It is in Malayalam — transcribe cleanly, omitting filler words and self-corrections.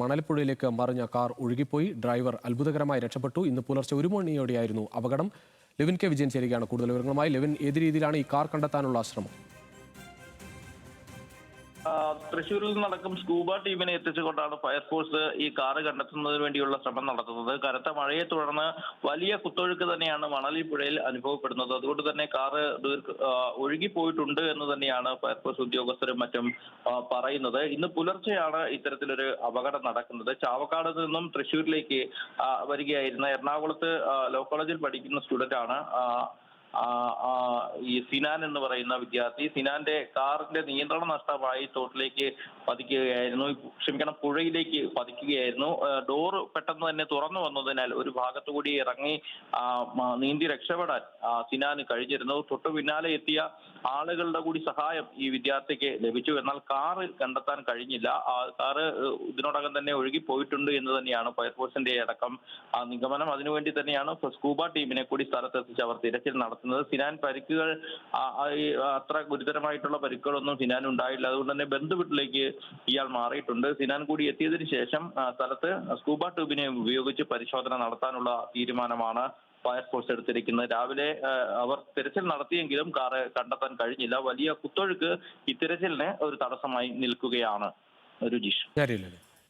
മണൽപ്പുഴയിലേക്ക് മറിഞ്ഞ കാർ ഒഴുകിപ്പോയി. ഡ്രൈവർ അത്ഭുതകരമായി രക്ഷപ്പെട്ടു. ഇന്ന് പുലർച്ചെ 1 മണിയോടെയായിരുന്നു അപകടം. ലെവിൻ കെ വിജയൻ ചേരുകയാണ് കൂടുതൽ വിവരങ്ങളുമായി. ലെവിൻ, ഏത് രീതിയിലാണ് ഈ കാർ കണ്ടെത്താനുള്ള ശ്രമം? തൃശ്ശൂരിൽ നിന്നടക്കം സ്കൂബ ടീമിനെ എത്തിച്ചുകൊണ്ടാണ് ഫയർഫോഴ്സ് ഈ കാറ് കണ്ടെത്തുന്നതിന് വേണ്ടിയുള്ള ശ്രമം നടത്തുന്നത്. കനത്ത മഴയെ തുടർന്ന് വലിയ കുത്തൊഴുക്ക് തന്നെയാണ് മണലി പുഴയിൽ അനുഭവപ്പെടുന്നത്. അതുകൊണ്ട് തന്നെ കാറ് ഒഴുകിപ്പോയിട്ടുണ്ട് എന്ന് തന്നെയാണ് ഫയർഫോഴ്സ് ഉദ്യോഗസ്ഥരും മറ്റും പറയുന്നത്. ഇന്ന് പുലർച്ചെയാണ് ഇത്തരത്തിലൊരു അപകടം നടക്കുന്നത്. ചാവക്കാട് നിന്നും തൃശ്ശൂരിലേക്ക് വരികയായിരുന്ന എറണാകുളത്ത് ലോ കോളേജിൽ പഠിക്കുന്ന സ്റ്റുഡന്റ് ആണ് ഈ സിനാൻ എന്ന് പറയുന്ന വിദ്യാർത്ഥി. സിനാന്റെ കാറിന്റെ നിയന്ത്രണം നഷ്ടമായി തോട്ടിലേക്ക് പതിക്കുകയായിരുന്നു, പുഴയിലേക്ക് പതിക്കുകയായിരുന്നു. ഡോർ പെട്ടെന്ന് തന്നെ തുറന്നു വന്നതിനാൽ ഒരു ഭാഗത്തുകൂടി ഇറങ്ങി നീന്തി രക്ഷപ്പെടാൻ സിനാന് കഴിഞ്ഞിരുന്നു. തൊട്ടു പിന്നാലെ എത്തിയ ആളുകളുടെ കൂടി സഹായം ഈ വിദ്യാർത്ഥിക്ക് ലഭിച്ചു. എന്നാൽ കാറ് കണ്ടെത്താൻ കഴിഞ്ഞില്ല. കാറ് ഇതിനോടകം തന്നെ ഒഴുകി പോയിട്ടുണ്ട് എന്ന് തന്നെയാണ് ഫയർഫോഴ്സിന്റെ അടക്കം നിഗമനം. അതിനുവേണ്ടി തന്നെയാണ് സ്കൂബ ടീമിനെ കൂടി സ്ഥലത്തെത്തിച്ച് അവർ തിരച്ചിൽ നടത്തുന്നത്. സിനാൻ പരിക്കുകൾ അത്ര ഗുരുതരമായിട്ടുള്ള പരിക്കുകളൊന്നും സിനാൻ ഉണ്ടായില്ല. അതുകൊണ്ട് തന്നെ ബന്ധുവീട്ടിലേക്ക് ഇയാൾ മാറിയിട്ടുണ്ട്. സിനാൻ കൂടി എത്തിയതിനു ശേഷം സ്ഥലത്ത് സ്കൂബ ട്യൂബിനെ ഉപയോഗിച്ച് പരിശോധന നടത്താനുള്ള തീരുമാനമാണ് ഫയർഫോഴ്സ് എടുത്തിരിക്കുന്നത്. രാവിലെ അവർ തിരച്ചിൽ നടത്തിയെങ്കിലും കാറ് കണ്ടെത്താൻ കഴിഞ്ഞില്ല. വലിയ കുത്തൊഴുക്ക് ഈ തിരച്ചിലിന് ഒരു തടസ്സമായി നിൽക്കുകയാണ്. രുചീഷ്.